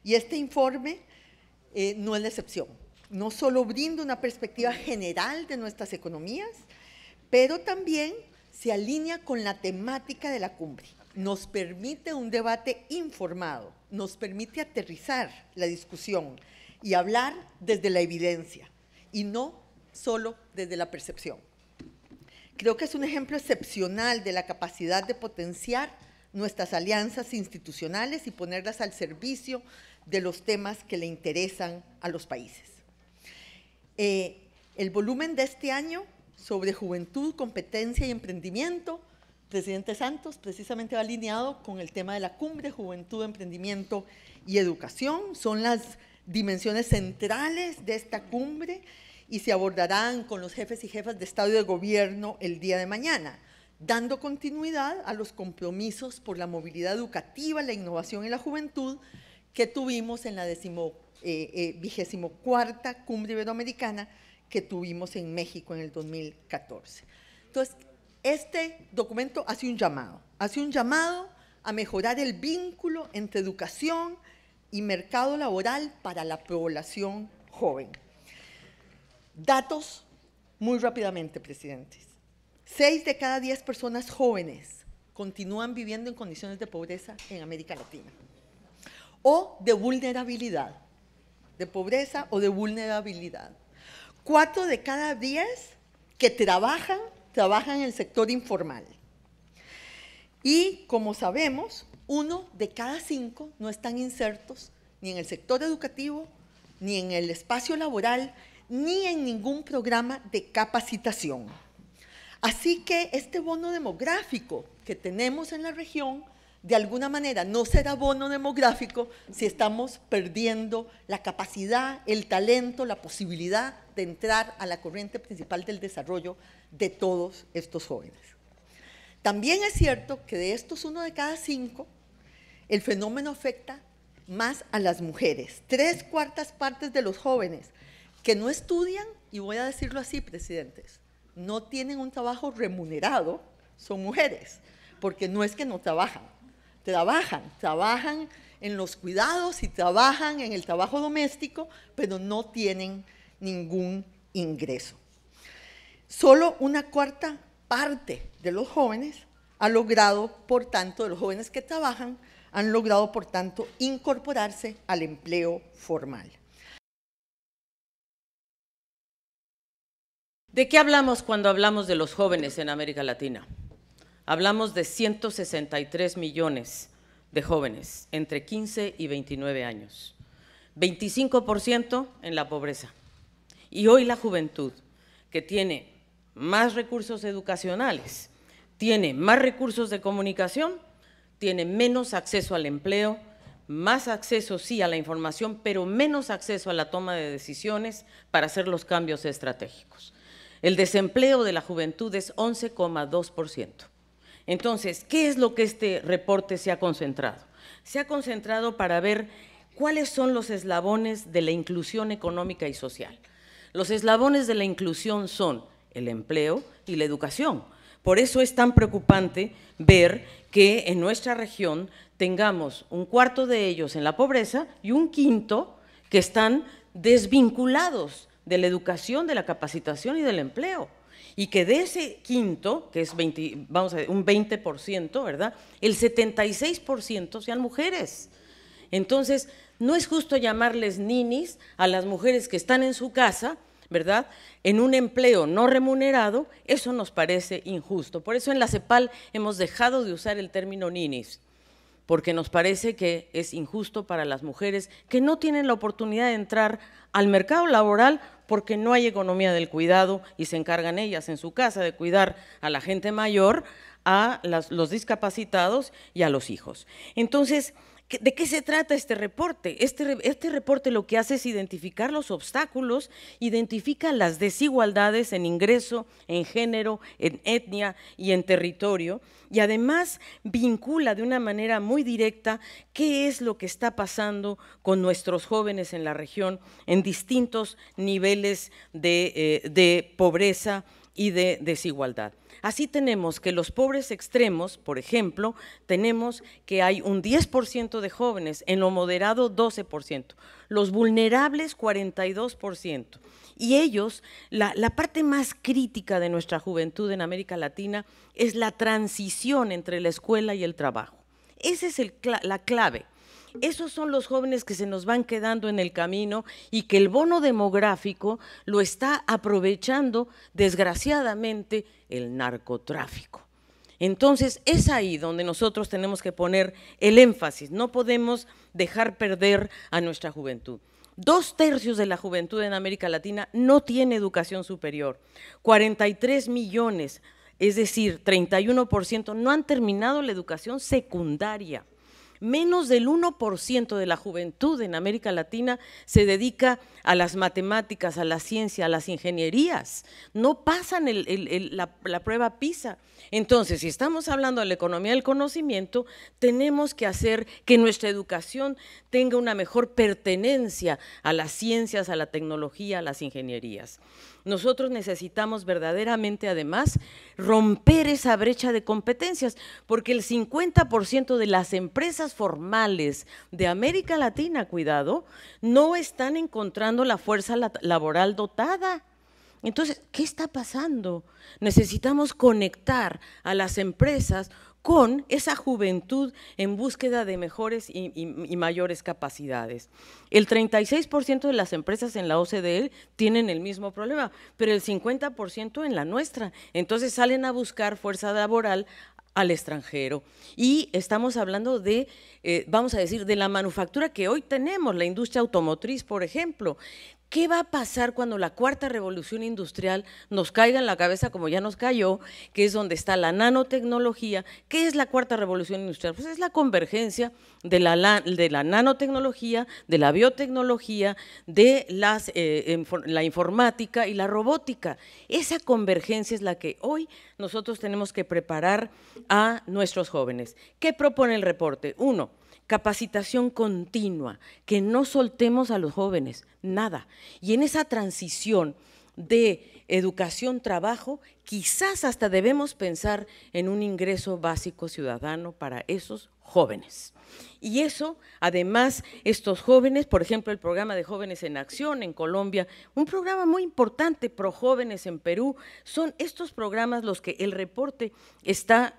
Y este informe no es la excepción. No solo brinda una perspectiva general de nuestras economías, pero también se alinea con la temática de la cumbre. Nos permite un debate informado, nos permite aterrizar la discusión y hablar desde la evidencia y no solo desde la percepción. Creo que es un ejemplo excepcional de la capacidad de potenciar nuestras alianzas institucionales y ponerlas al servicio de los temas que le interesan a los países. El volumen de este año sobre juventud, competencia y emprendimiento, presidente Santos, precisamente va alineado con el tema de la cumbre, juventud, emprendimiento y educación. Son las dimensiones centrales de esta cumbre y se abordarán con los jefes y jefas de Estado y de Gobierno el día de mañana, dando continuidad a los compromisos por la movilidad educativa, la innovación y la juventud que tuvimos en la 24ª Cumbre Iberoamericana que tuvimos en México en el 2014. Entonces, este documento hace un llamado a mejorar el vínculo entre educación y mercado laboral para la población joven. Datos muy rápidamente, presidentes. 6 de cada 10 personas jóvenes continúan viviendo en condiciones de pobreza en América Latina o de vulnerabilidad, de pobreza o de vulnerabilidad. 4 de cada 10 que trabajan en el sector informal. Y, como sabemos, 1 de cada 5 no están insertos ni en el sector educativo, ni en el espacio laboral, ni en ningún programa de capacitación. Así que este bono demográfico que tenemos en la región, de alguna manera no será bono demográfico si estamos perdiendo la capacidad, el talento, la posibilidad de entrar a la corriente principal del desarrollo de todos estos jóvenes. También es cierto que de estos 1 de cada 5, el fenómeno afecta más a las mujeres. 3/4 partes de los jóvenes que no estudian, y voy a decirlo así, presidentes, no tienen un trabajo remunerado, son mujeres, porque no es que no trabajan, trabajan en los cuidados y trabajan en el trabajo doméstico, pero no tienen ningún ingreso. Solo 1/4 parte de los jóvenes ha logrado, por tanto, de los jóvenes que trabajan, han logrado, por tanto, incorporarse al empleo formal. ¿De qué hablamos cuando hablamos de los jóvenes en América Latina? Hablamos de 163 millones de jóvenes entre 15 y 29 años, 25% en la pobreza. Y hoy la juventud, que tiene más recursos educacionales, tiene más recursos de comunicación, tiene menos acceso al empleo, más acceso sí a la información, pero menos acceso a la toma de decisiones para hacer los cambios estratégicos. El desempleo de la juventud es 11,2%. Entonces, ¿qué es lo que este reporte se ha concentrado? Se ha concentrado para ver cuáles son los eslabones de la inclusión económica y social. Los eslabones de la inclusión son el empleo y la educación. Por eso es tan preocupante ver que en nuestra región tengamos 1/4 de ellos en la pobreza y 1/5 que están desvinculados de la educación, de la capacitación y del empleo. Y que de ese quinto, que es un 20%, ¿verdad?, el 76% sean mujeres. Entonces, no es justo llamarles ninis a las mujeres que están en su casa, ¿verdad?, en un empleo no remunerado. Eso nos parece injusto. Por eso en la CEPAL hemos dejado de usar el término ninis, porque nos parece que es injusto para las mujeres que no tienen la oportunidad de entrar al mercado laboral porque no hay economía del cuidado y se encargan ellas en su casa de cuidar a la gente mayor, a los discapacitados y a los hijos. Entonces, ¿de qué se trata este reporte? Este reporte lo que hace es identificar los obstáculos, identifica las desigualdades en ingreso, en género, en etnia y en territorio, y además vincula de una manera muy directa qué es lo que está pasando con nuestros jóvenes en la región en distintos niveles de pobreza y de desigualdad. Así tenemos que los pobres extremos, por ejemplo, tenemos que hay un 10% de jóvenes, en lo moderado 12%, los vulnerables 42%. Y ellos, la parte más crítica de nuestra juventud en América Latina es la transición entre la escuela y el trabajo. Esa es la clave. Esos son los jóvenes que se nos van quedando en el camino y que el bono demográfico lo está aprovechando, desgraciadamente, el narcotráfico. Entonces, es ahí donde nosotros tenemos que poner el énfasis, no podemos dejar perder a nuestra juventud. 2/3 de la juventud en América Latina no tiene educación superior, 43 millones, es decir, 31% no han terminado la educación secundaria. Menos del 1% de la juventud en América Latina se dedica a las matemáticas, a la ciencia, a las ingenierías. No pasan la prueba PISA. Entonces, si estamos hablando de la economía del conocimiento, tenemos que hacer que nuestra educación tenga una mejor pertenencia a las ciencias, a la tecnología, a las ingenierías. Nosotros necesitamos verdaderamente, además, romper esa brecha de competencias, porque el 50% de las empresas formales de América Latina, cuidado, no están encontrando la fuerza laboral dotada. Entonces, ¿qué está pasando? Necesitamos conectar a las empresas con esa juventud en búsqueda de mejores y mayores capacidades. El 36% de las empresas en la OCDE tienen el mismo problema, pero el 50% en la nuestra. Entonces salen a buscar fuerza laboral al extranjero. Y estamos hablando de, vamos a decir, de la manufactura que hoy tenemos, la industria automotriz, por ejemplo. ¿Qué va a pasar cuando la cuarta revolución industrial nos caiga en la cabeza como ya nos cayó, que es donde está la nanotecnología? ¿Qué es la cuarta revolución industrial? Pues es la convergencia de la nanotecnología, de la biotecnología, de la informática y la robótica. Esa convergencia es la que hoy nosotros tenemos que preparar a nuestros jóvenes. ¿Qué propone el reporte? 1. Capacitación continua, que no soltemos a los jóvenes, nada. Y en esa transición de educación-trabajo, quizás hasta debemos pensar en un ingreso básico ciudadano para esos jóvenes. Y eso, además, estos jóvenes, por ejemplo, el programa de Jóvenes en Acción en Colombia, un programa muy importante, Pro Jóvenes en Perú, son estos programas los que el reporte está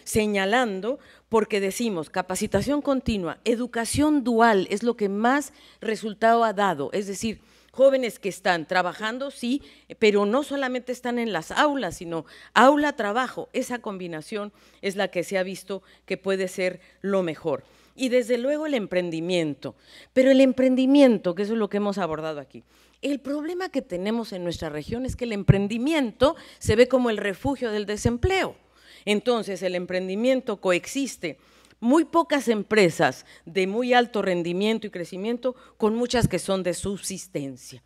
señalando, porque decimos capacitación continua, educación dual es lo que más resultado ha dado, es decir, jóvenes que están trabajando, sí, pero no solamente están en las aulas, sino aula-trabajo. Esa combinación es la que se ha visto que puede ser lo mejor. Y desde luego el emprendimiento, pero el emprendimiento, que eso es lo que hemos abordado aquí. El problema que tenemos en nuestra región es que el emprendimiento se ve como el refugio del desempleo. Entonces, el emprendimiento coexiste muy pocas empresas de muy alto rendimiento y crecimiento con muchas que son de subsistencia.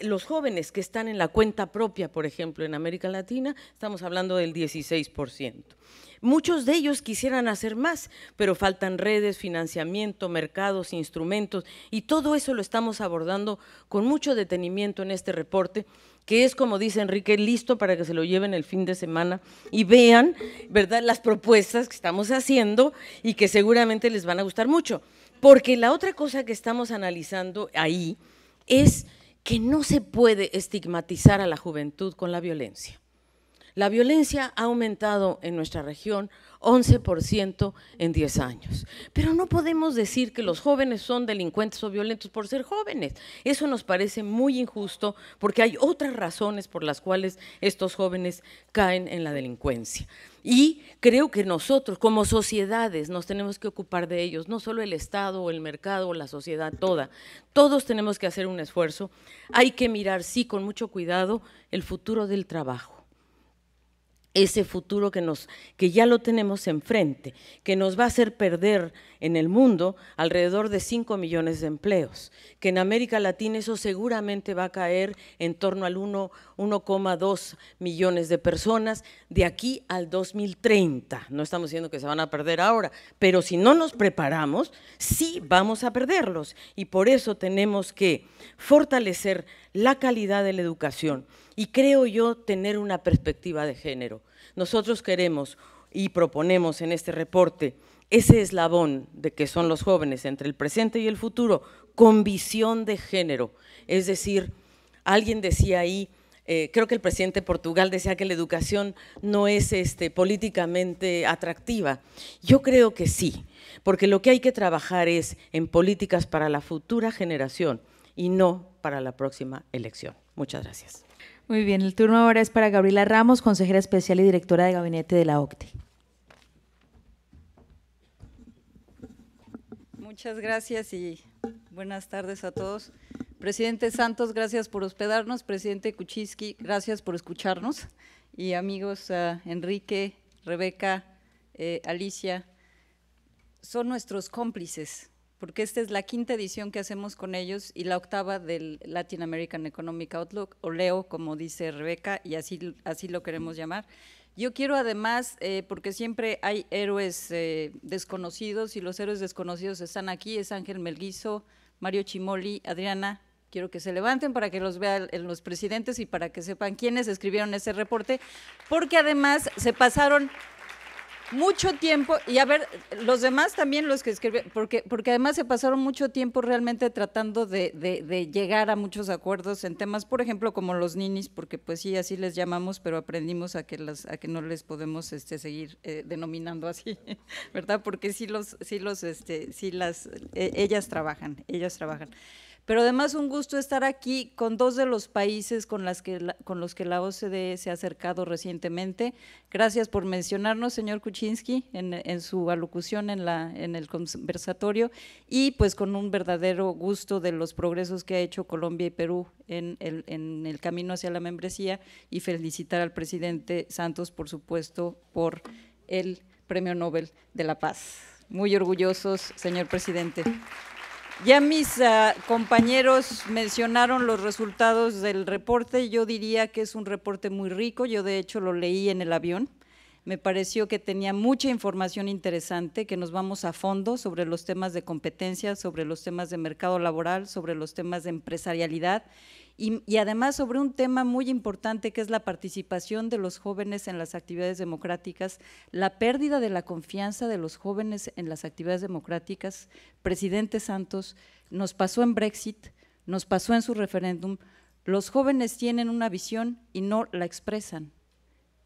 Los jóvenes que están en la cuenta propia, por ejemplo, en América Latina, estamos hablando del 16%. Muchos de ellos quisieran hacer más, pero faltan redes, financiamiento, mercados, instrumentos, y todo eso lo estamos abordando con mucho detenimiento en este reporte, que es, como dice Enrique, listo para que se lo lleven el fin de semana y vean, ¿verdad?, las propuestas que estamos haciendo y que seguramente les van a gustar mucho. Porque la otra cosa que estamos analizando ahí es que no se puede estigmatizar a la juventud con la violencia. La violencia ha aumentado en nuestra región 11% en 10 años, pero no podemos decir que los jóvenes son delincuentes o violentos por ser jóvenes. Eso nos parece muy injusto porque hay otras razones por las cuales estos jóvenes caen en la delincuencia. Y creo que nosotros como sociedades nos tenemos que ocupar de ellos, no solo el Estado o el mercado o la sociedad toda, todos tenemos que hacer un esfuerzo. Hay que mirar, sí, con mucho cuidado, el futuro del trabajo. Ese futuro que ya lo tenemos enfrente, que nos va a hacer perder en el mundo alrededor de 5 millones de empleos, que en América Latina eso seguramente va a caer en torno al 1,2 millones de personas de aquí al 2030. No estamos diciendo que se van a perder ahora, pero si no nos preparamos, sí vamos a perderlos, y por eso tenemos que fortalecer la calidad de la educación y creo yo tener una perspectiva de género. Nosotros queremos y proponemos en este reporte ese eslabón de que son los jóvenes entre el presente y el futuro con visión de género, es decir, alguien decía ahí, creo que el presidente de Portugal decía que la educación no es políticamente atractiva. Yo creo que sí, porque lo que hay que trabajar es en políticas para la futura generación y no para la próxima elección. Muchas gracias. Muy bien, el turno ahora es para Gabriela Ramos, consejera especial y directora de gabinete de la OCDE. Muchas gracias y buenas tardes a todos. Presidente Santos, gracias por hospedarnos. Presidente Kuczynski, gracias por escucharnos. Y amigos Enrique, Rebeca, Alicia, son nuestros cómplices, porque esta es la 5ª edición que hacemos con ellos y la 8ª del Latin American Economic Outlook, o LEO, como dice Rebeca, y así lo queremos llamar. Yo quiero además, porque siempre hay héroes desconocidos y los héroes desconocidos están aquí, es Ángel Melguizo, Mario Chimoli, Adriana, quiero que se levanten para que los vean los presidentes y para que sepan quiénes escribieron ese reporte, porque además se pasaron mucho tiempo, y a ver, los demás también los que escribieron, porque además se pasaron mucho tiempo realmente tratando de llegar a muchos acuerdos en temas, por ejemplo, como los ninis, porque pues sí, así les llamamos, pero aprendimos a que no les podemos seguir denominando así, ¿verdad? Porque ellas trabajan. Pero además un gusto estar aquí con 2 de los países con los que la OCDE se ha acercado recientemente. Gracias por mencionarnos, señor Kuczynski, en su alocución en el conversatorio, y pues con un verdadero gusto de los progresos que ha hecho Colombia y Perú en el camino hacia la membresía, y felicitar al presidente Santos, por supuesto, por el Premio Nobel de la Paz. Muy orgullosos, señor presidente. Ya mis compañeros mencionaron los resultados del reporte. Yo diría que es un reporte muy rico, yo de hecho lo leí en el avión, me pareció que tenía mucha información interesante, que nos vamos a fondo sobre los temas de competencia, sobre los temas de mercado laboral, sobre los temas de empresarialidad, y además sobre un tema muy importante que es la participación de los jóvenes en las actividades democráticas, la pérdida de la confianza de los jóvenes en las actividades democráticas. Presidente Santos, nos pasó en Brexit, nos pasó en su referéndum, los jóvenes tienen una visión y no la expresan,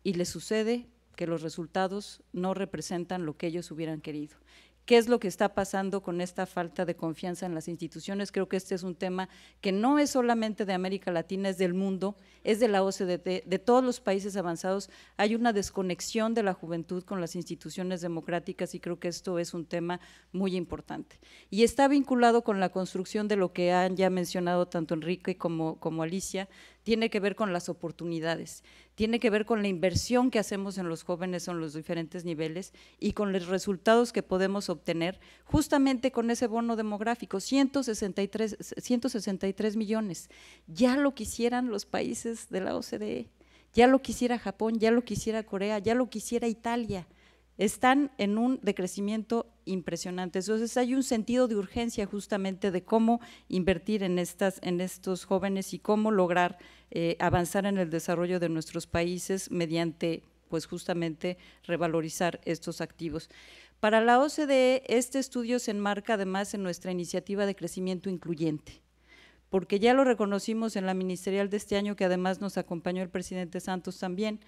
y les sucede que los resultados no representan lo que ellos hubieran querido. ¿Qué es lo que está pasando con esta falta de confianza en las instituciones? Creo que este es un tema que no es solamente de América Latina, es del mundo, es de la OCDE, de todos los países avanzados. Hay una desconexión de la juventud con las instituciones democráticas, y creo que esto es un tema muy importante. Y está vinculado con la construcción de lo que han ya mencionado tanto Enrique como Alicia, tiene que ver con las oportunidades, tiene que ver con la inversión que hacemos en los jóvenes en los diferentes niveles y con los resultados que podemos obtener justamente con ese bono demográfico, 163 millones. Ya lo quisieran los países de la OCDE, ya lo quisiera Japón, ya lo quisiera Corea, ya lo quisiera Italia. Están en un decrecimiento impresionante. Entonces hay un sentido de urgencia justamente de cómo invertir en estos jóvenes y cómo lograr avanzar en el desarrollo de nuestros países mediante pues justamente revalorizar estos activos. Para la OCDE este estudio se enmarca además en nuestra iniciativa de crecimiento incluyente, porque ya lo reconocimos en la ministerial de este año, que además nos acompañó el presidente Santos también,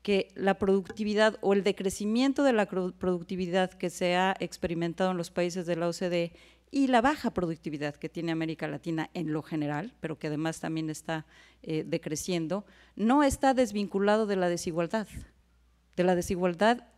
que la productividad o el decrecimiento de la productividad que se ha experimentado en los países de la OCDE y la baja productividad que tiene América Latina en lo general, pero que además también está decreciendo, no está desvinculado de la desigualdad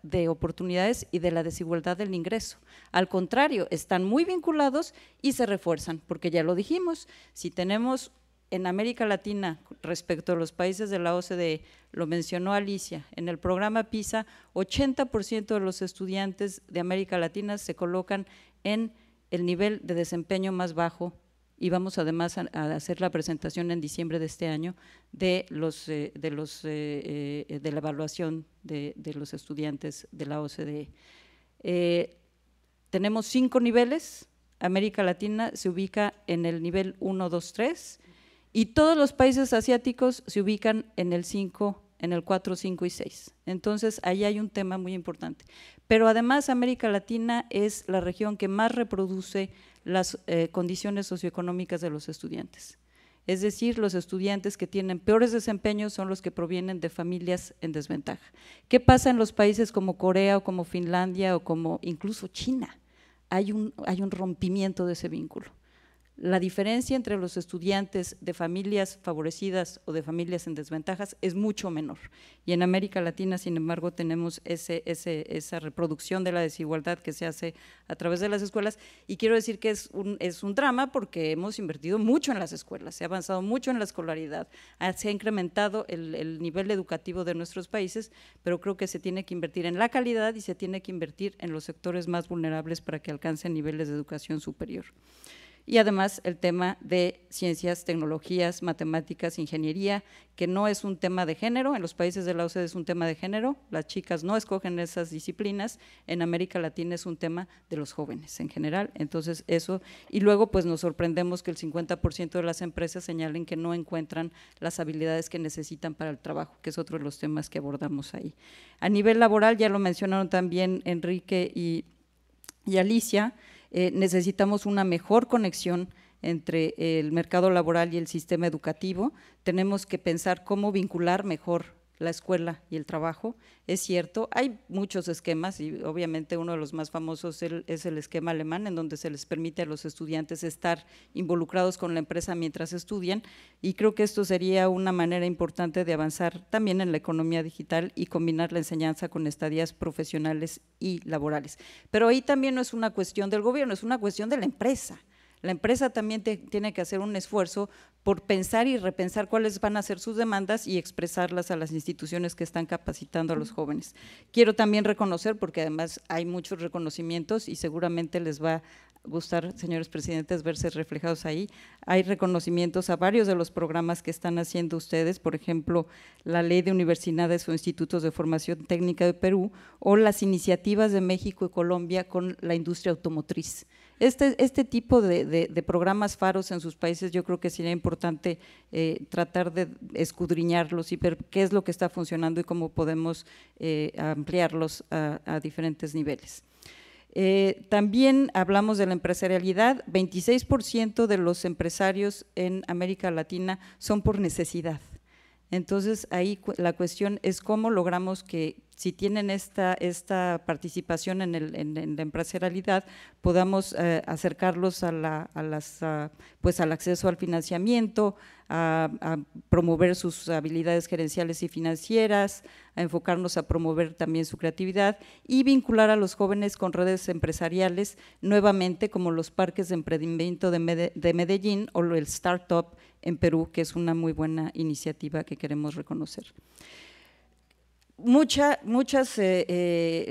de oportunidades y de la desigualdad del ingreso. Al contrario, están muy vinculados y se refuerzan, porque ya lo dijimos, si tenemos en América Latina, respecto a los países de la OCDE, lo mencionó Alicia, en el programa PISA, 80% de los estudiantes de América Latina se colocan en el nivel de desempeño más bajo, y vamos además a hacer la presentación en diciembre de este año de la evaluación de los estudiantes de la OCDE. Tenemos 5 niveles, América Latina se ubica en el nivel 1, 2, 3, y todos los países asiáticos se ubican en el 5, en el 4, 5 y 6. Entonces, ahí hay un tema muy importante. Pero además, América Latina es la región que más reproduce las condiciones socioeconómicas de los estudiantes. Es decir, los estudiantes que tienen peores desempeños son los que provienen de familias en desventaja. ¿Qué pasa en los países como Corea o como Finlandia o como incluso China? Hay un rompimiento de ese vínculo. La diferencia entre los estudiantes de familias favorecidas o de familias en desventajas es mucho menor. Y en América Latina, sin embargo, tenemos esa reproducción de la desigualdad que se hace a través de las escuelas. Y quiero decir que es un drama porque hemos invertido mucho en las escuelas, se ha avanzado mucho en la escolaridad, se ha incrementado el nivel educativo de nuestros países, pero creo que se tiene que invertir en la calidad y se tiene que invertir en los sectores más vulnerables para que alcancen niveles de educación superior. Y además el tema de ciencias, tecnologías, matemáticas, ingeniería, que no es un tema de género, en los países de la OCDE es un tema de género, las chicas no escogen esas disciplinas, en América Latina es un tema de los jóvenes en general, entonces eso, y luego pues nos sorprendemos que el 50% de las empresas señalen que no encuentran las habilidades que necesitan para el trabajo, que es otro de los temas que abordamos ahí. A nivel laboral, ya lo mencionaron también Enrique y Alicia, necesitamos una mejor conexión entre el mercado laboral y el sistema educativo, tenemos que pensar cómo vincular mejor la escuela y el trabajo. Es cierto, hay muchos esquemas y obviamente uno de los más famosos es el esquema alemán, en donde se les permite a los estudiantes estar involucrados con la empresa mientras estudian, y creo que esto sería una manera importante de avanzar también en la economía digital y combinar la enseñanza con estadías profesionales y laborales. Pero ahí también no es una cuestión del gobierno, es una cuestión de la empresa. La empresa también tiene que hacer un esfuerzo por pensar y repensar cuáles van a ser sus demandas y expresarlas a las instituciones que están capacitando a los jóvenes. Quiero también reconocer, porque además hay muchos reconocimientos y seguramente les va a gustar, señores presidentes, verse reflejados ahí. Hay reconocimientos a varios de los programas que están haciendo ustedes, por ejemplo, la Ley de Universidades o Institutos de Formación Técnica de Perú o las iniciativas de México y Colombia con la industria automotriz. Este tipo de programas faros en sus países yo creo que sería importante tratar de escudriñarlos y ver qué es lo que está funcionando y cómo podemos ampliarlos a diferentes niveles. También hablamos de la empresarialidad, 26% de los empresarios en América Latina son por necesidad. Entonces, ahí la cuestión es cómo logramos que, si tienen esta participación en la empresarialidad, podamos acercarlos pues al acceso al financiamiento, a promover sus habilidades gerenciales y financieras, a enfocarnos a promover también su creatividad y vincular a los jóvenes con redes empresariales, nuevamente como los parques de emprendimiento de Medellín o el Startup en Perú, que es una muy buena iniciativa que queremos reconocer. Muchas,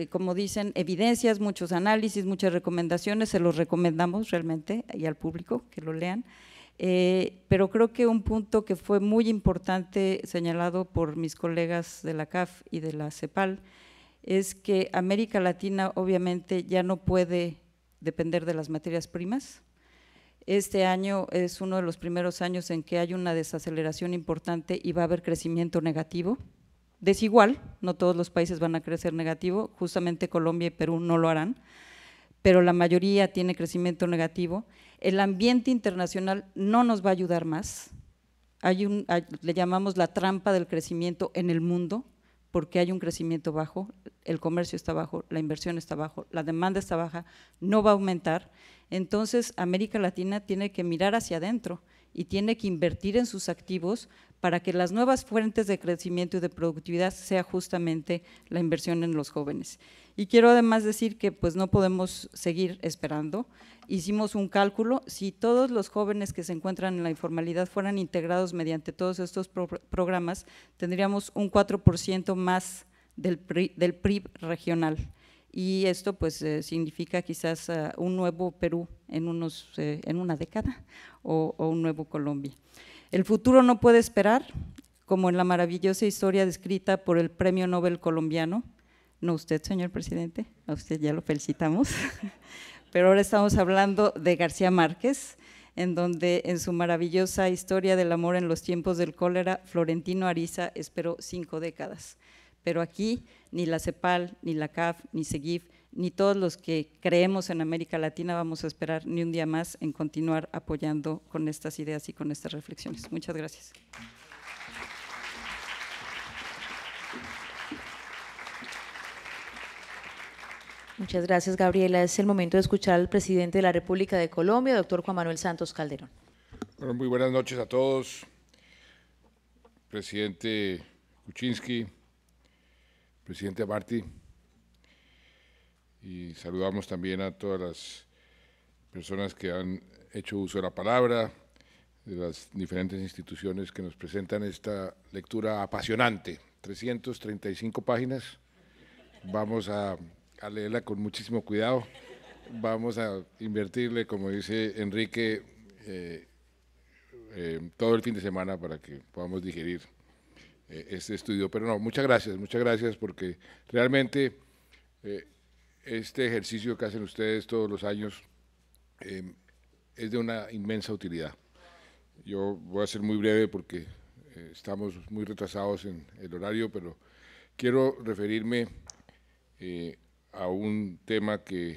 como dicen, evidencias, muchos análisis, muchas recomendaciones, se los recomendamos realmente y al público que lo lean, pero creo que un punto que fue muy importante señalado por mis colegas de la CAF y de la CEPAL es que América Latina obviamente ya no puede depender de las materias primas. Este año es uno de los primeros años en que hay una desaceleración importante y va a haber crecimiento negativo. Desigual, no todos los países van a crecer negativo, justamente Colombia y Perú no lo harán, pero la mayoría tiene crecimiento negativo. El ambiente internacional no nos va a ayudar más, le llamamos la trampa del crecimiento en el mundo, porque hay un crecimiento bajo, el comercio está bajo, la inversión está bajo, la demanda está baja, no va a aumentar. Entonces, América Latina tiene que mirar hacia adentro y tiene que invertir en sus activos para que las nuevas fuentes de crecimiento y de productividad sea justamente la inversión en los jóvenes. Y quiero además decir que pues no podemos seguir esperando. Hicimos un cálculo, si todos los jóvenes que se encuentran en la informalidad fueran integrados mediante todos estos programas, tendríamos un 4% más del PIB regional. Y esto pues significa quizás un nuevo Perú en una década o un nuevo Colombia. El futuro no puede esperar, como en la maravillosa historia descrita por el Premio Nobel colombiano, no usted, señor presidente, a usted ya lo felicitamos, pero ahora estamos hablando de García Márquez. en donde en su maravillosa historia del amor en los tiempos del cólera, Florentino Ariza esperó 5 décadas. Pero aquí ni la CEPAL, ni la CAF, ni SEGIF, ni todos los que creemos en América Latina vamos a esperar ni un día más en continuar apoyando con estas ideas y con estas reflexiones. Muchas gracias. Muchas gracias, Gabriela. Es el momento de escuchar al presidente de la República de Colombia, doctor Juan Manuel Santos Calderón. Bueno, muy buenas noches a todos. Presidente Kuczynski, presidente Martí, y saludamos también a todas las personas que han hecho uso de la palabra, de las diferentes instituciones que nos presentan esta lectura apasionante, 335 páginas. Vamos a leerla con muchísimo cuidado, vamos a invertirle, como dice Enrique, todo el fin de semana para que podamos digerir este estudio. Pero no, muchas gracias porque realmente este ejercicio que hacen ustedes todos los años es de una inmensa utilidad. Yo voy a ser muy breve porque estamos muy retrasados en el horario, pero quiero referirme a un tema que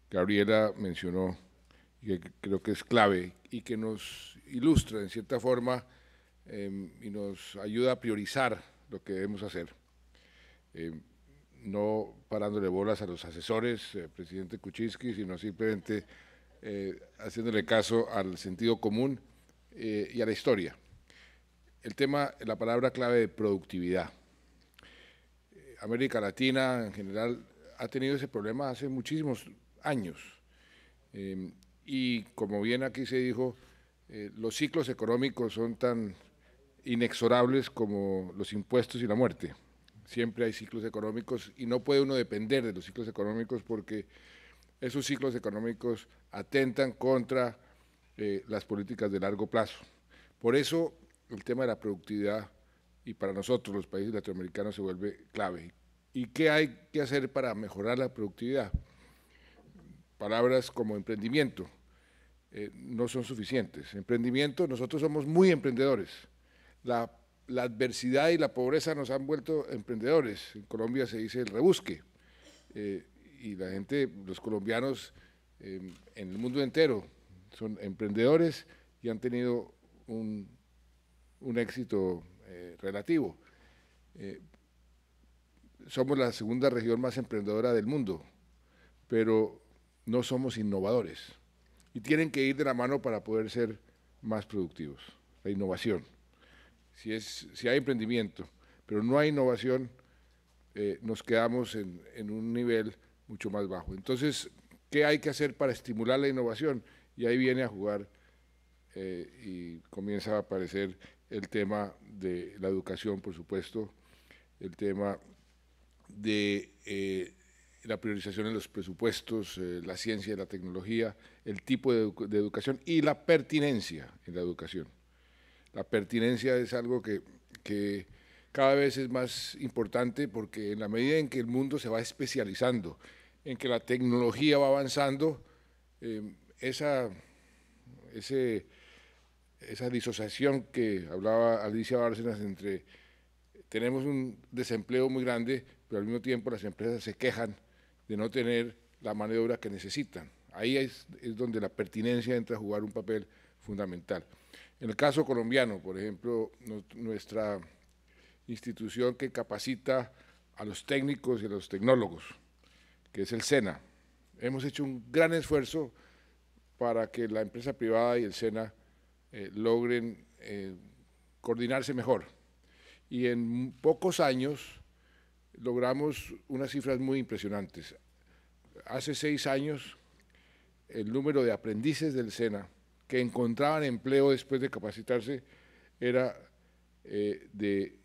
Gabriela mencionó y que creo que es clave y que nos ilustra en cierta forma y nos ayuda a priorizar lo que debemos hacer, no parándole bolas a los asesores, presidente Kuczynski, sino simplemente haciéndole caso al sentido común y a la historia. El tema, la palabra clave de productividad. América Latina en general ha tenido ese problema hace muchísimos años y como bien aquí se dijo, los ciclos económicos son tan inexorables como los impuestos y la muerte. Siempre hay ciclos económicos y no puede uno depender de los ciclos económicos porque esos ciclos económicos atentan contra las políticas de largo plazo. Por eso el tema de la productividad y para nosotros los países latinoamericanos se vuelve clave. ¿Y qué hay que hacer para mejorar la productividad? Palabras como emprendimiento no son suficientes. Emprendimiento, nosotros somos muy emprendedores. La adversidad y la pobreza nos han vuelto emprendedores. En Colombia se dice el rebusque. Y la gente, los colombianos en el mundo entero son emprendedores y han tenido un éxito relativo. Somos la segunda región más emprendedora del mundo, pero no somos innovadores y tienen que ir de la mano para poder ser más productivos. La innovación. Si hay emprendimiento, pero no hay innovación, nos quedamos en un nivel mucho más bajo. Entonces, ¿qué hay que hacer para estimular la innovación? Y ahí viene a jugar y comienza a aparecer el tema de la educación, por supuesto, el tema de la priorización en los presupuestos, la ciencia y la tecnología, el tipo de educación y la pertinencia en la educación. La pertinencia es algo que cada vez es más importante porque en la medida en que el mundo se va especializando, en que la tecnología va avanzando, esa disociación que hablaba Alicia Bárcenas entre tenemos un desempleo muy grande, pero al mismo tiempo las empresas se quejan de no tener la mano de obra que necesitan. Ahí es donde la pertinencia entra a jugar un papel fundamental. En el caso colombiano, por ejemplo, nuestra institución que capacita a los técnicos y a los tecnólogos, que es el SENA, hemos hecho un gran esfuerzo para que la empresa privada y el SENA logren coordinarse mejor. Y en pocos años logramos unas cifras muy impresionantes. Hace 6 años, el número de aprendices del SENA que encontraban empleo después de capacitarse era de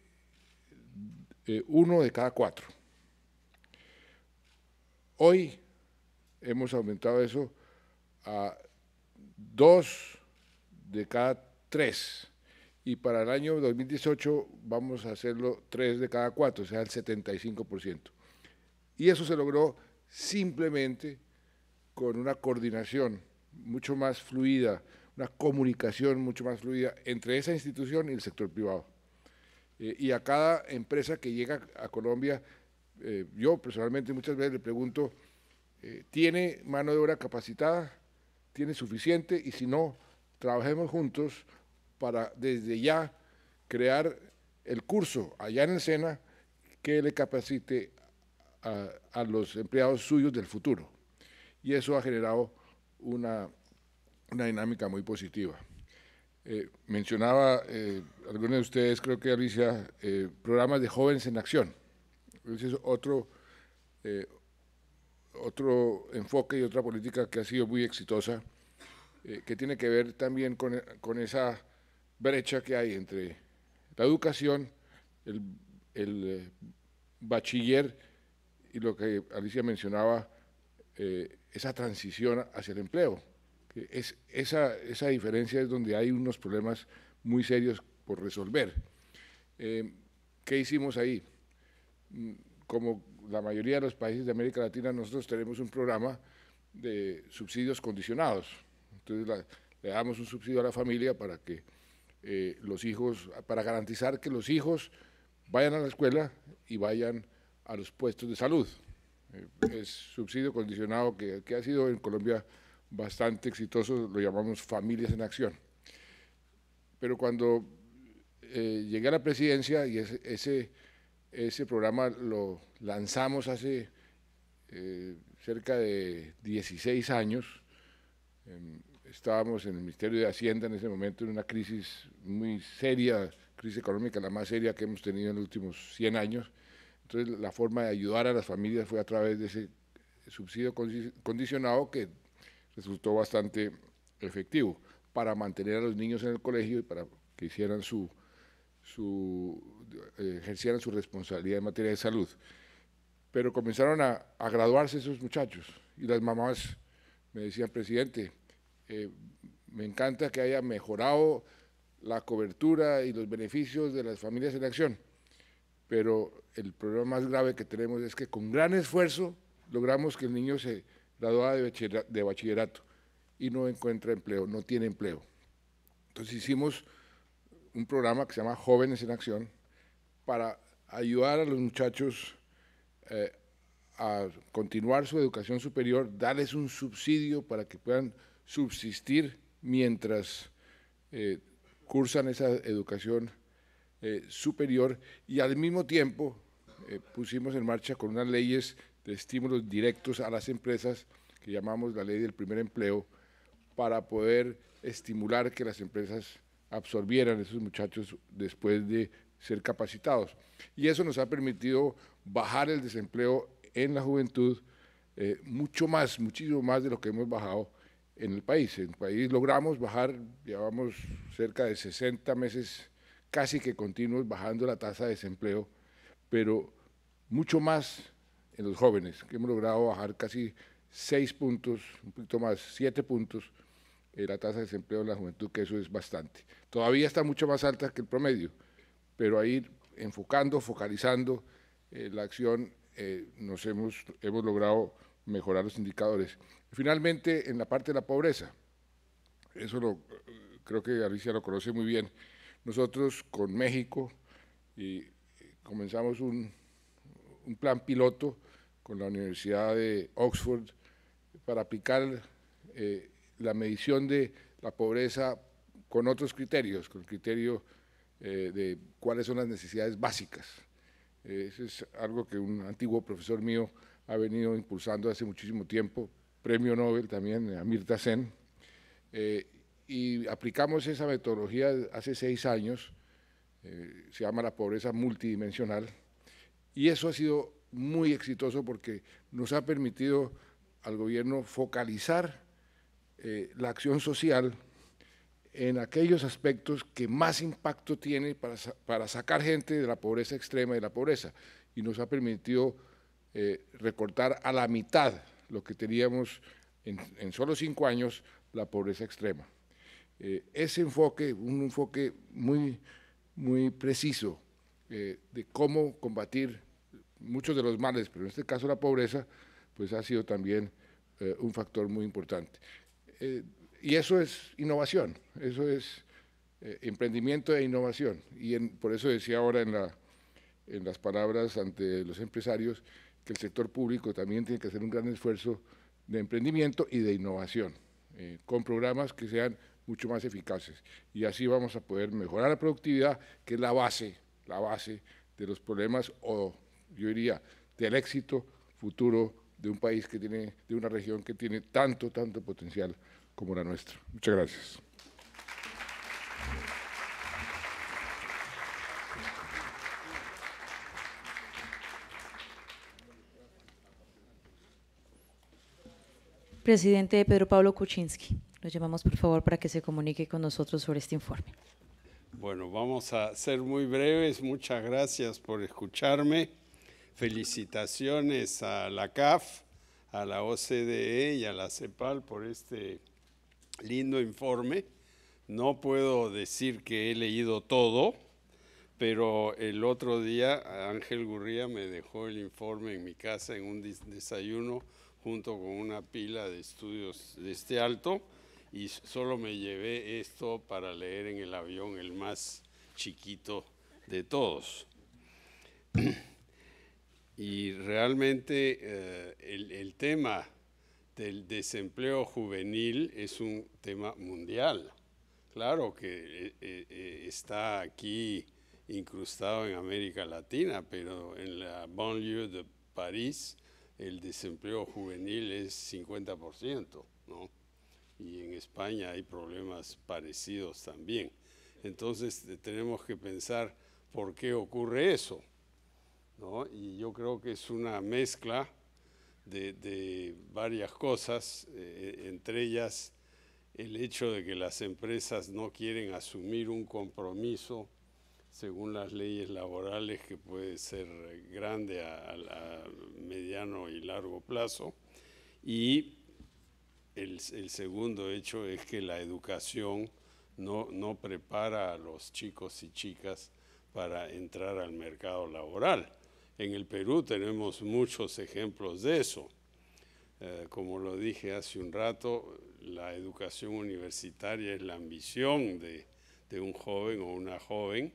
1 de cada 4. Hoy hemos aumentado eso a 2 de cada 3 y para el año 2018 vamos a hacerlo 3 de cada 4, o sea, el 75%. Y eso se logró simplemente con una coordinación mucho más fluida, una comunicación mucho más fluida entre esa institución y el sector privado. Y a cada empresa que llega a Colombia, yo personalmente muchas veces le pregunto, ¿tiene mano de obra capacitada? ¿Tiene suficiente? Y si no, trabajemos juntos para desde ya crear el curso allá en el SENA que le capacite a los empleados suyos del futuro. Y eso ha generado una dinámica muy positiva. Mencionaba algunos de ustedes, creo que Alicia, programas de jóvenes en acción. Ese es otro enfoque y otra política que ha sido muy exitosa, que tiene que ver también con esa brecha que hay entre la educación, el bachiller y lo que Alicia mencionaba, esa transición hacia el empleo. Esa diferencia es donde hay unos problemas muy serios por resolver. ¿Qué hicimos ahí? Como la mayoría de los países de América Latina, nosotros tenemos un programa de subsidios condicionados. Entonces le damos un subsidio a la familia para que los hijos, para garantizar que los hijos vayan a la escuela y vayan a los puestos de salud. Es subsidio condicionado que ha sido en Colombia bastante exitoso, lo llamamos Familias en Acción. Pero cuando llegué a la presidencia y ese programa lo lanzamos hace cerca de 16 años, estábamos en el Ministerio de Hacienda en ese momento en una crisis muy seria, crisis económica la más seria que hemos tenido en los últimos 100 años. Entonces la forma de ayudar a las familias fue a través de ese subsidio condicionado que resultó bastante efectivo para mantener a los niños en el colegio y para que hicieran ejercieran su responsabilidad en materia de salud. Pero comenzaron a graduarse esos muchachos y las mamás me decían, presidente, me encanta que haya mejorado la cobertura y los beneficios de las familias en acción, pero el problema más grave que tenemos es que con gran esfuerzo logramos que el niño se graduara de bachillerato y no encuentra empleo, no tiene empleo. Entonces hicimos un programa que se llama Jóvenes en Acción para ayudar a los muchachos a continuar su educación superior, darles un subsidio para que puedan subsistir mientras cursan esa educación superior, y al mismo tiempo pusimos en marcha con unas leyes de estímulos directos a las empresas que llamamos la ley del primer empleo, para poder estimular que las empresas absorbieran a esos muchachos después de ser capacitados. Y eso nos ha permitido bajar el desempleo en la juventud muchísimo más de lo que hemos bajado en el país. En el país logramos bajar, llevamos cerca de 60 meses casi que continuos bajando la tasa de desempleo, pero mucho más en los jóvenes, que hemos logrado bajar casi 6 puntos, un poquito más, 7 puntos, la tasa de desempleo en la juventud, que eso es bastante. Todavía está mucho más alta que el promedio, pero ahí focalizando la acción, hemos logrado mejorar los indicadores. Finalmente, en la parte de la pobreza, creo que Alicia lo conoce muy bien. Nosotros con México comenzamos un plan piloto con la Universidad de Oxford para aplicar la medición de la pobreza con otros criterios, con el criterio de cuáles son las necesidades básicas. Eso es algo que un antiguo profesor mío ha venido impulsando hace muchísimo tiempo, premio Nobel también, Amartya Sen, y aplicamos esa metodología hace 6 años, se llama la pobreza multidimensional, y eso ha sido muy exitoso porque nos ha permitido al gobierno focalizar la acción social en aquellos aspectos que más impacto tiene para sacar gente de la pobreza extrema y de la pobreza, y nos ha permitido recortar a la mitad lo que teníamos en solo 5 años, la pobreza extrema. Ese enfoque, un enfoque muy preciso de cómo combatir muchos de los males, pero en este caso la pobreza, pues ha sido también un factor muy importante. Y eso es innovación, eso es emprendimiento e innovación. Y por eso decía ahora en las palabras ante los empresarios que el sector público también tiene que hacer un gran esfuerzo de emprendimiento y de innovación, con programas que sean mucho más eficaces. Y así vamos a poder mejorar la productividad, que es la base de los problemas, o yo diría, del éxito futuro de un país que tiene, de una región que tiene tanto potencial como la nuestra. Muchas gracias. Presidente Pedro Pablo Kuczynski, lo llamamos por favor para que se comunique con nosotros sobre este informe. Bueno, vamos a ser muy breves. Muchas gracias por escucharme. Felicitaciones a la CAF, a la OCDE y a la CEPAL por este lindo informe. No puedo decir que he leído todo, pero el otro día Ángel Gurría me dejó el informe en mi casa en un desayuno junto con una pila de estudios de este alto, y solo me llevé esto para leer en el avión, el más chiquito de todos. Y realmente el tema del desempleo juvenil es un tema mundial. Claro que está aquí incrustado en América Latina, pero en la banlieue de París el desempleo juvenil es 50%, ¿no? Y en España hay problemas parecidos también. Entonces tenemos que pensar por qué ocurre eso, ¿no? Y yo creo que es una mezcla de varias cosas, entre ellas el hecho de que las empresas no quieren asumir un compromiso según las leyes laborales que puede ser grande a mediano y largo plazo. Y el segundo hecho es que la educación no prepara a los chicos y chicas para entrar al mercado laboral. En el Perú tenemos muchos ejemplos de eso. Como lo dije hace un rato, la educación universitaria es la ambición de un joven o una joven,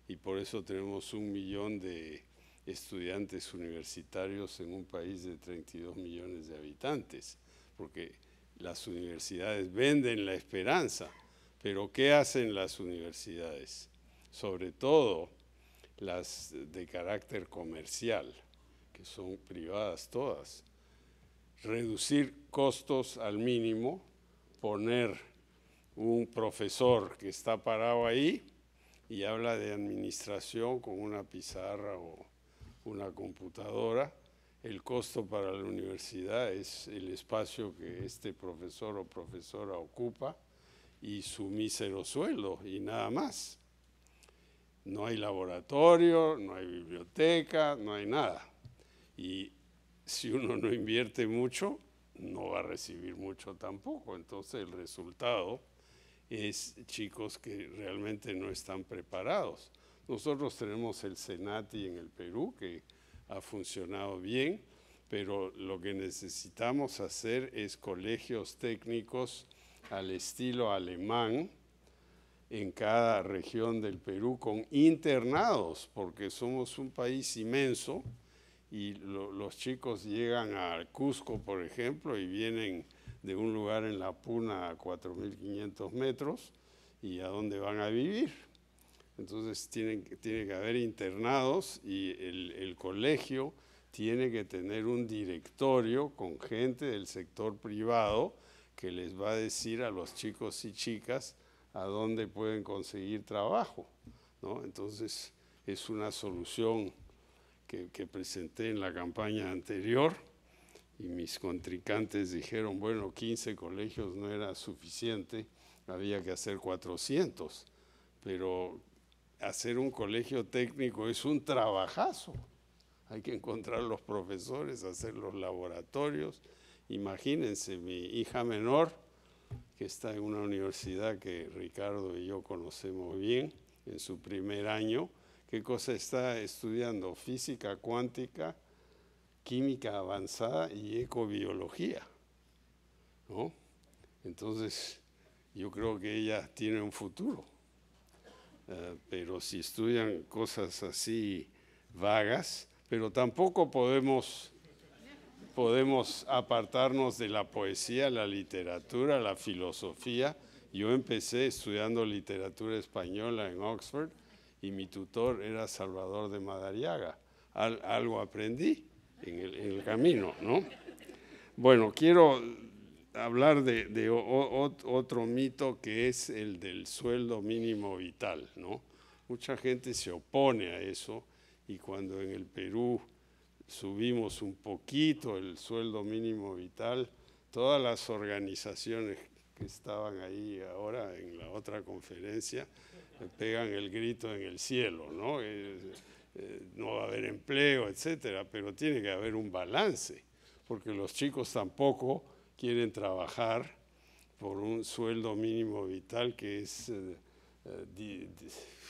y por eso tenemos 1 millón de estudiantes universitarios en un país de 32 millones de habitantes, porque las universidades venden la esperanza. Pero ¿qué hacen las universidades? Sobre todo las de carácter comercial, que son privadas todas. Reducir costos al mínimo, poner un profesor que está parado ahí y habla de administración con una pizarra o una computadora. El costo para la universidad es el espacio que este profesor o profesora ocupa y su mísero sueldo, y nada más. No hay laboratorio, no hay biblioteca, no hay nada. Y si uno no invierte mucho, no va a recibir mucho tampoco. Entonces el resultado es chicos que realmente no están preparados. Nosotros tenemos el CENATI en el Perú, que ha funcionado bien, pero lo que necesitamos hacer es colegios técnicos al estilo alemán en cada región del Perú, con internados, porque somos un país inmenso y los chicos llegan a Cusco, por ejemplo, y vienen de un lugar en La Puna a 4.500 metros, y ¿a dónde van a vivir? Entonces tiene que haber internados, y el colegio tiene que tener un directorio con gente del sector privado que les va a decir a los chicos y chicas a dónde pueden conseguir trabajo, ¿no? Entonces es una solución que presenté en la campaña anterior, y mis contrincantes dijeron, bueno, 15 colegios no era suficiente, había que hacer 400, pero hacer un colegio técnico es un trabajazo. Hay que encontrar los profesores, hacer los laboratorios. Imagínense, mi hija menor, que está en una universidad que Ricardo y yo conocemos bien, en su primer año, ¿qué cosa está estudiando? Física cuántica, química avanzada y ecobiología, ¿no? Entonces, yo creo que ella tiene un futuro. Pero si estudian cosas así vagas, pero tampoco podemos apartarnos de la poesía, la literatura, la filosofía. Yo empecé estudiando literatura española en Oxford y mi tutor era Salvador de Madariaga. Algo aprendí en el camino, ¿no? Bueno, quiero hablar de otro mito que es el del sueldo mínimo vital, ¿no? Mucha gente se opone a eso y cuando en el Perú subimos un poquito el sueldo mínimo vital, todas las organizaciones que estaban ahí ahora en la otra conferencia pegan el grito en el cielo, ¿no? No va a haber empleo, etcétera, pero tiene que haber un balance, porque los chicos tampoco quieren trabajar por un sueldo mínimo vital que es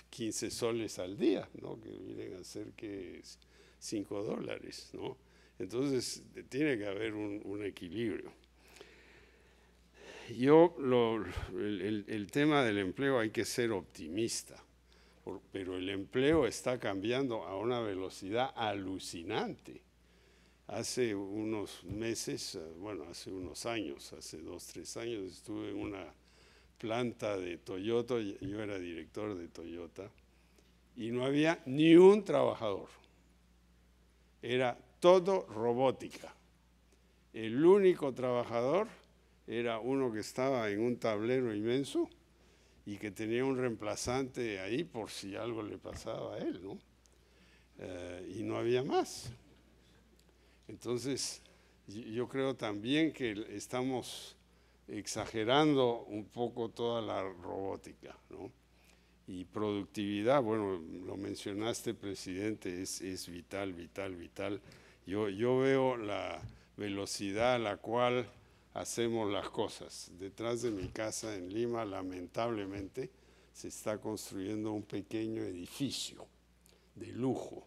15 soles al día, ¿no? Que vienen a ser que $5, ¿no? Entonces tiene que haber un equilibrio. El tema del empleo hay que ser optimista, pero el empleo está cambiando a una velocidad alucinante. Hace unos meses, bueno, hace unos años, hace 2, 3 años, estuve en una planta de Toyota, yo era director de Toyota, y no había ni un trabajador. Era todo robótica. El único trabajador era uno que estaba en un tablero inmenso y que tenía un reemplazante ahí por si algo le pasaba a él, ¿no? Y no había más. Entonces, yo creo también que estamos exagerando un poco toda la robótica, ¿no? Y productividad, bueno, lo mencionaste, presidente, es vital, vital, vital. Yo veo la velocidad a la cual hacemos las cosas. Detrás de mi casa en Lima, lamentablemente, se está construyendo un pequeño edificio de lujo.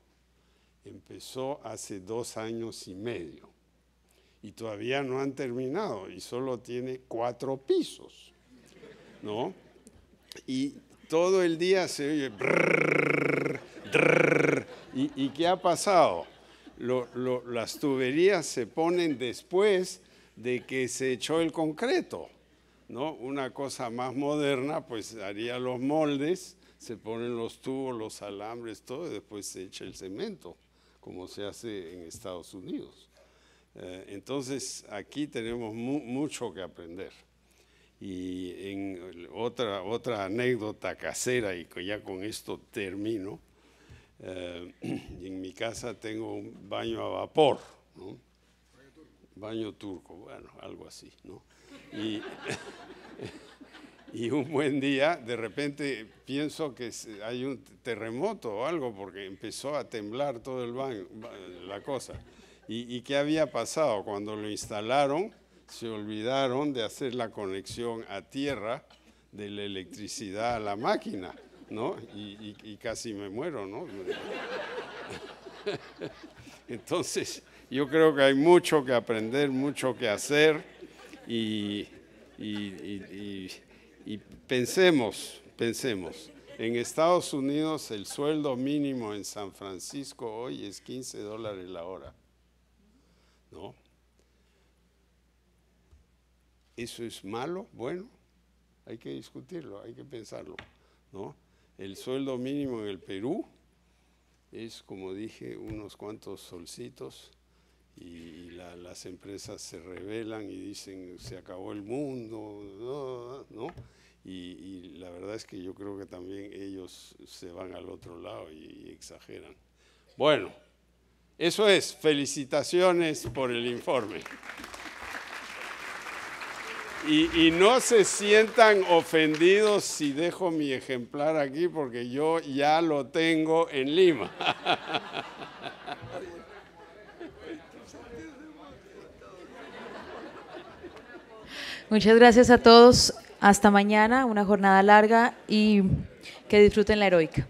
Empezó hace 2 años y medio y todavía no han terminado y solo tiene 4 pisos, ¿no? Y todo el día se oye brrr, brrr. ¿Y qué ha pasado? Las tuberías se ponen después de que se echó el concreto, ¿no? Una cosa más moderna, pues haría los moldes, se ponen los tubos, los alambres, todo, y después se echa el cemento, como se hace en Estados Unidos. Entonces, aquí tenemos mucho que aprender. Y en otra anécdota casera, y ya con esto termino, en mi casa tengo un baño a vapor, ¿no? Baño turco, bueno, algo así, ¿no? Y un buen día, de repente, pienso que hay un terremoto o algo, porque empezó a temblar todo el baño, la cosa. ¿Y qué había pasado? Cuando lo instalaron, se olvidaron de hacer la conexión a tierra de la electricidad a la máquina, ¿no? Y casi me muero, ¿no? Entonces, yo creo que hay mucho que aprender, mucho que hacer y pensemos. En Estados Unidos el sueldo mínimo en San Francisco hoy es $15 la hora, ¿no? ¿Eso es malo? Bueno, hay que discutirlo, hay que pensarlo, ¿no? El sueldo mínimo en el Perú es, como dije, unos cuantos solcitos y las empresas se rebelan y dicen se acabó el mundo, ¿no? Y la verdad es que yo creo que también ellos se van al otro lado y exageran. Bueno, eso es. Felicitaciones por el informe. Y no se sientan ofendidos si dejo mi ejemplar aquí, porque yo ya lo tengo en Lima. Muchas gracias a todos. Hasta mañana, una jornada larga y que disfruten la heroica.